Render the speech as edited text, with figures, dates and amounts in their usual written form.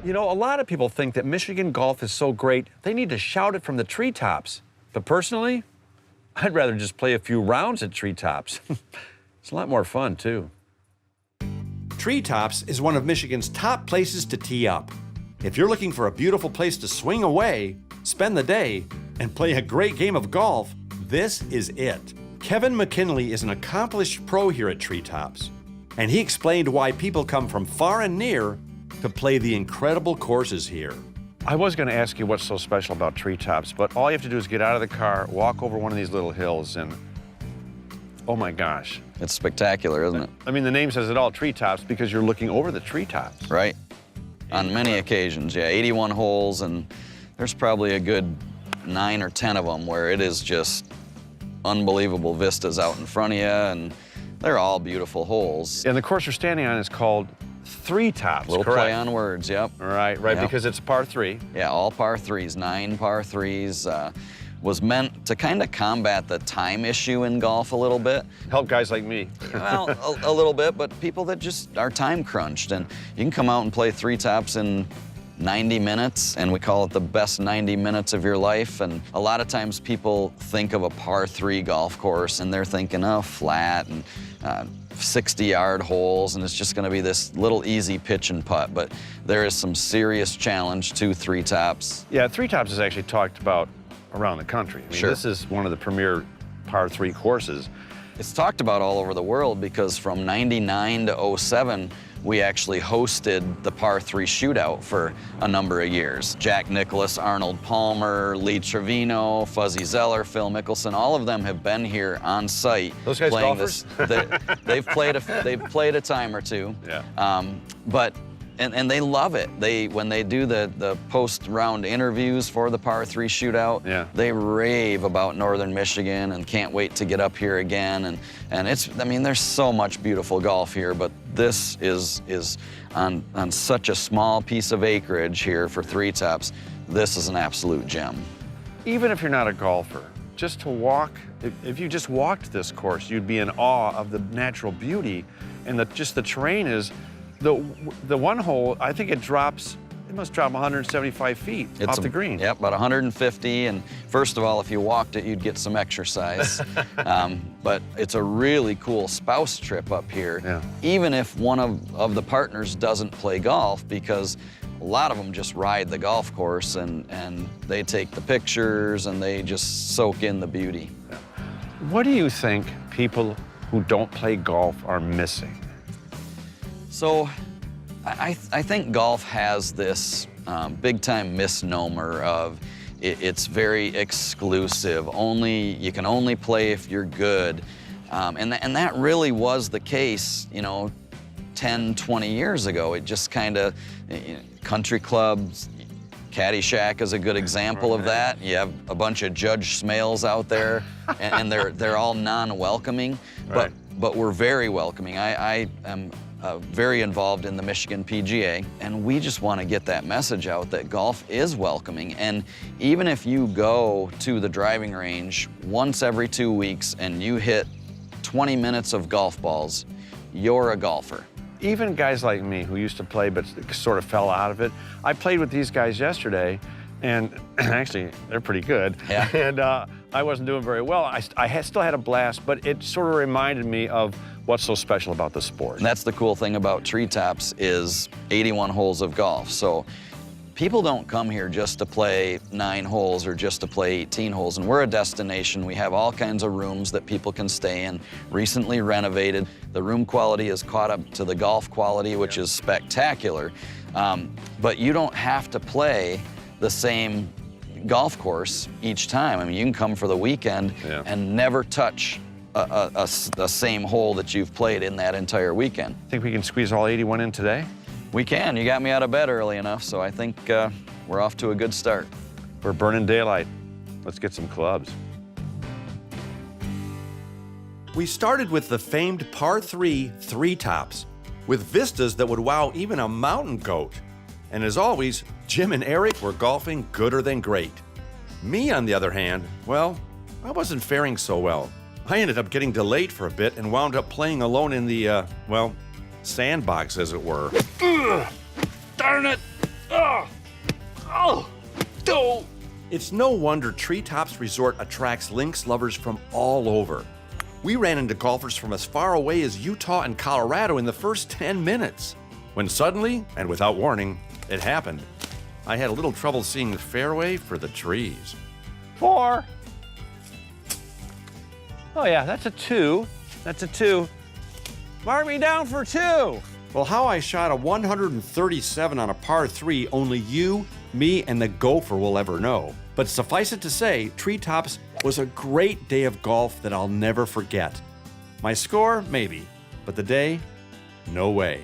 You know, a lot of people think that Michigan golf is so great, they need to shout it from the treetops. But personally, I'd rather just play a few rounds at treetops. It's a lot more fun, too. Treetops is one of Michigan's top places to tee up. If you're looking for a beautiful place to swing away, spend the day, and play a great game of golf, this is it. Kevin McKinley is an accomplished pro here at Treetops, and he explained why people come from far and near to play the incredible courses here. I was going to ask you what's so special about treetops, but all you have to do is get out of the car, walk over one of these little hills, and oh my gosh. It's spectacular, isn't it? I mean, the name says it all, treetops, because you're looking over the treetops. Right. On many occasions, yeah. 81 holes, and there's probably a good 9 or 10 of them where it is just unbelievable vistas out in front of you, and they're all beautiful holes. And the course you're standing on is called Three Tops, Little correct? play on words, yep. Right, Yep. because it's par 3. Yeah, all par 3s, 9 par 3s. Was meant to kind of combat the time issue in golf a little bit. Help guys like me. Well, a little bit, but people that just are time crunched. And you can come out and play 3 tops in 90 minutes, and we call it the best 90 minutes of your life. And a lot of times people think of a par 3 golf course and they're thinking, oh, flat and 60-yard holes, and it's just going to be this little easy pitch and putt. But there is some serious challenge to 3 tops. Yeah, Three Tops is actually talked about around the country. I mean, Sure. This is one of the premier par 3 courses. It's talked about all over the world because from 99 to 07, we actually hosted the par 3 shootout for a number of years. Jack Nicklaus, Arnold Palmer, Lee Trevino, Fuzzy Zeller, Phil Mickelson, all of them have been here on site. Those guys playing golfers? They've played a time or two. Yeah. And they love it. When they do the post-round interviews for the par 3 shootout, Yeah. they rave about Northern Michigan and can't wait to get up here again. And I mean, there's so much beautiful golf here, but this is on such a small piece of acreage here for 3 tops. This is an absolute gem. Even if you're not a golfer, just to walk, if you just walked this course, you'd be in awe of the natural beauty, and just the terrain is. The one hole, I think it must drop 175 feet off the green. Yep, about 150. And first of all, if you walked it, you'd get some exercise. But it's a really cool spouse trip up here, Yeah. even if one of the partners doesn't play golf, because a lot of them just ride the golf course and they take the pictures and they just soak in the beauty. What do you think people who don't play golf are missing? So I think golf has this big-time misnomer of it's very exclusive. You can only play if you're good. And that really was the case, 10, 20 years ago. It just kind of, country clubs, Caddyshack is a good example of that. You have a bunch of Judge Smales out there, and they're all non-welcoming, Right. but we're very welcoming. I am very involved in the Michigan PGA, and we just want to get that message out that golf is welcoming. And even if you go to the driving range once every 2 weeks and you hit 20 minutes of golf balls, you're a golfer. Even guys like me who used to play but sort of fell out of it, I played with these guys yesterday, and actually, they're pretty good. Yeah. And I wasn't doing very well. I still had a blast, but it sort of reminded me of what's so special about the sport. And that's the cool thing about Treetops is 81 holes of golf. So people don't come here just to play 9 holes or just to play 18 holes. And we're a destination. We have all kinds of rooms that people can stay in, recently renovated. The room quality is caught up to the golf quality, which is spectacular. But you don't have to play the same golf course each time. I mean, you can come for the weekend and never touch a same hole that you've played in that entire weekend. Think we can squeeze all 81 in today? We can. You got me out of bed early enough, so I think we're off to a good start. We're burning daylight. Let's get some clubs. We started with the famed par 3 Three Tops, with vistas that would wow even a mountain goat. And as always, Jim and Eric were golfing gooder than great. Me, on the other hand, well, I wasn't faring so well. I ended up getting delayed for a bit and wound up playing alone in the, sandbox, as it were. Darn it! It's no wonder Treetops Resort attracts links lovers from all over. We ran into golfers from as far away as Utah and Colorado in the first 10 minutes. When suddenly, and without warning, it happened. I had a little trouble seeing the fairway for the trees. 4. Oh yeah, that's a 2. That's a 2. Mark me down for 2. Well, how I shot a 137 on a par 3, only you, me, and the gopher will ever know. But suffice it to say, Treetops was a great day of golf that I'll never forget. My score, maybe, but the day, no way.